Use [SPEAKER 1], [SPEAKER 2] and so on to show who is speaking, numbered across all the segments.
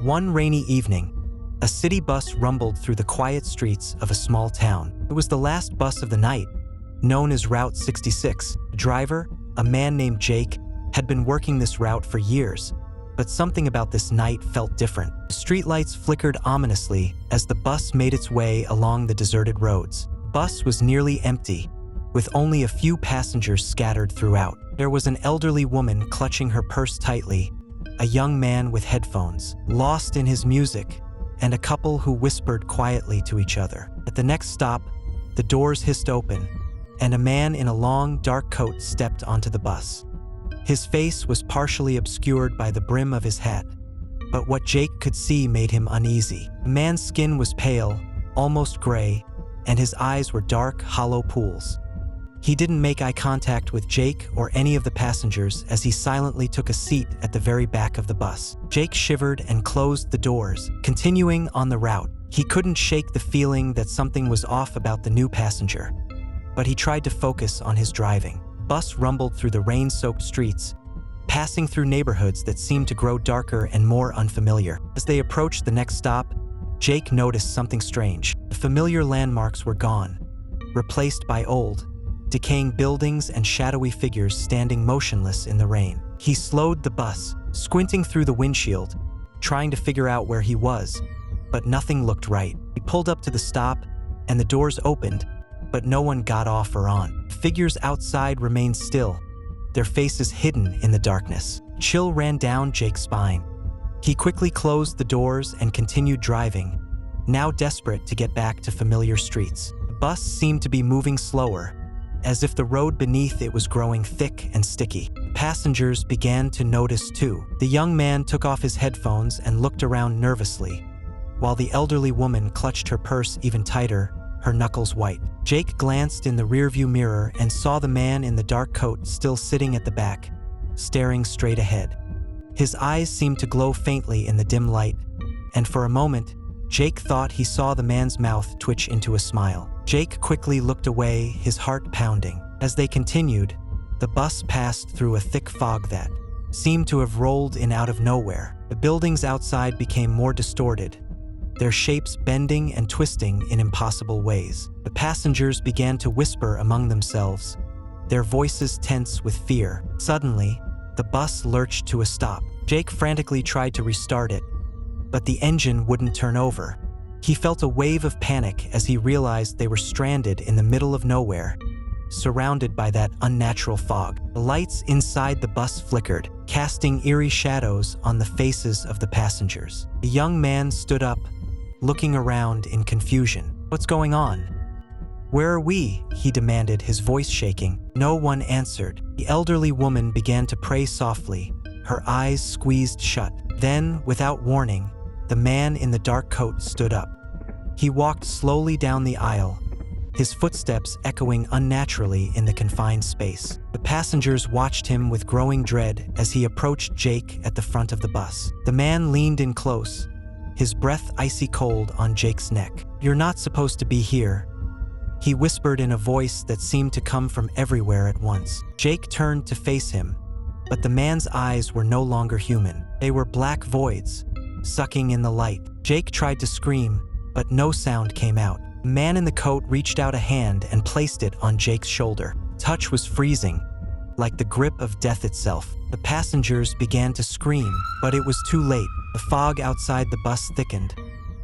[SPEAKER 1] One rainy evening, a city bus rumbled through the quiet streets of a small town. It was the last bus of the night, known as Route 66. The driver, a man named Jake, had been working this route for years, but something about this night felt different. Streetlights flickered ominously as the bus made its way along the deserted roads. The bus was nearly empty, with only a few passengers scattered throughout. There was an elderly woman clutching her purse tightly, a young man with headphones, lost in his music, and a couple who whispered quietly to each other. At the next stop, the doors hissed open, and a man in a long, dark coat stepped onto the bus. His face was partially obscured by the brim of his hat, but what Jake could see made him uneasy. The man's skin was pale, almost gray, and his eyes were dark, hollow pools. He didn't make eye contact with Jake or any of the passengers as he silently took a seat at the very back of the bus. Jake shivered and closed the doors, continuing on the route. He couldn't shake the feeling that something was off about the new passenger, but he tried to focus on his driving. The bus rumbled through the rain-soaked streets, passing through neighborhoods that seemed to grow darker and more unfamiliar. As they approached the next stop, Jake noticed something strange. The familiar landmarks were gone, replaced by old, decaying buildings and shadowy figures standing motionless in the rain. He slowed the bus, squinting through the windshield, trying to figure out where he was, but nothing looked right. He pulled up to the stop, and the doors opened, but no one got off or on. Figures outside remained still, their faces hidden in the darkness. Chill ran down Jake's spine. He quickly closed the doors and continued driving, now desperate to get back to familiar streets. The bus seemed to be moving slower, as if the road beneath it was growing thick and sticky. Passengers began to notice too. The young man took off his headphones and looked around nervously, while the elderly woman clutched her purse even tighter, her knuckles white. Jake glanced in the rearview mirror and saw the man in the dark coat still sitting at the back, staring straight ahead. His eyes seemed to glow faintly in the dim light, and for a moment, Jake thought he saw the man's mouth twitch into a smile. Jake quickly looked away, his heart pounding. As they continued, the bus passed through a thick fog that seemed to have rolled in out of nowhere. The buildings outside became more distorted, their shapes bending and twisting in impossible ways. The passengers began to whisper among themselves, their voices tense with fear. Suddenly, the bus lurched to a stop. Jake frantically tried to restart it, but the engine wouldn't turn over. He felt a wave of panic as he realized they were stranded in the middle of nowhere, surrounded by that unnatural fog. The lights inside the bus flickered, casting eerie shadows on the faces of the passengers. The young man stood up, looking around in confusion. "What's going on? Where are we?" he demanded, his voice shaking. No one answered. The elderly woman began to pray softly, her eyes squeezed shut. Then, without warning, the man in the dark coat stood up. He walked slowly down the aisle, his footsteps echoing unnaturally in the confined space. The passengers watched him with growing dread as he approached Jake at the front of the bus. The man leaned in close, his breath icy cold on Jake's neck. "You're not supposed to be here," he whispered in a voice that seemed to come from everywhere at once. Jake turned to face him, but the man's eyes were no longer human. They were black voids, sucking in the light. Jake tried to scream, but no sound came out. The man in the coat reached out a hand and placed it on Jake's shoulder. The touch was freezing, like the grip of death itself. The passengers began to scream, but it was too late. The fog outside the bus thickened,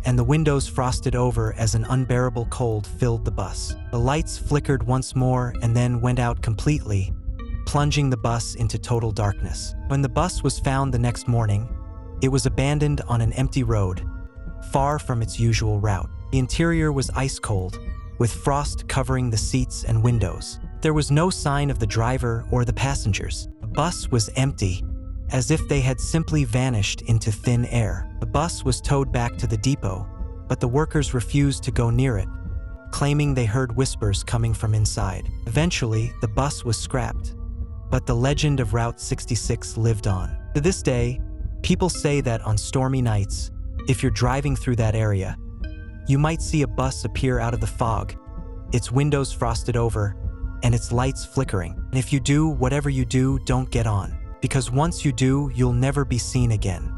[SPEAKER 1] and the windows frosted over as an unbearable cold filled the bus. The lights flickered once more and then went out completely, plunging the bus into total darkness. When the bus was found the next morning, it was abandoned on an empty road, far from its usual route. The interior was ice cold, with frost covering the seats and windows. There was no sign of the driver or the passengers. The bus was empty, as if they had simply vanished into thin air. The bus was towed back to the depot, but the workers refused to go near it, claiming they heard whispers coming from inside. Eventually, the bus was scrapped, but the legend of Route 66 lived on. To this day, people say that on stormy nights, if you're driving through that area, you might see a bus appear out of the fog, its windows frosted over, and its lights flickering. And if you do, whatever you do, don't get on, because once you do, you'll never be seen again.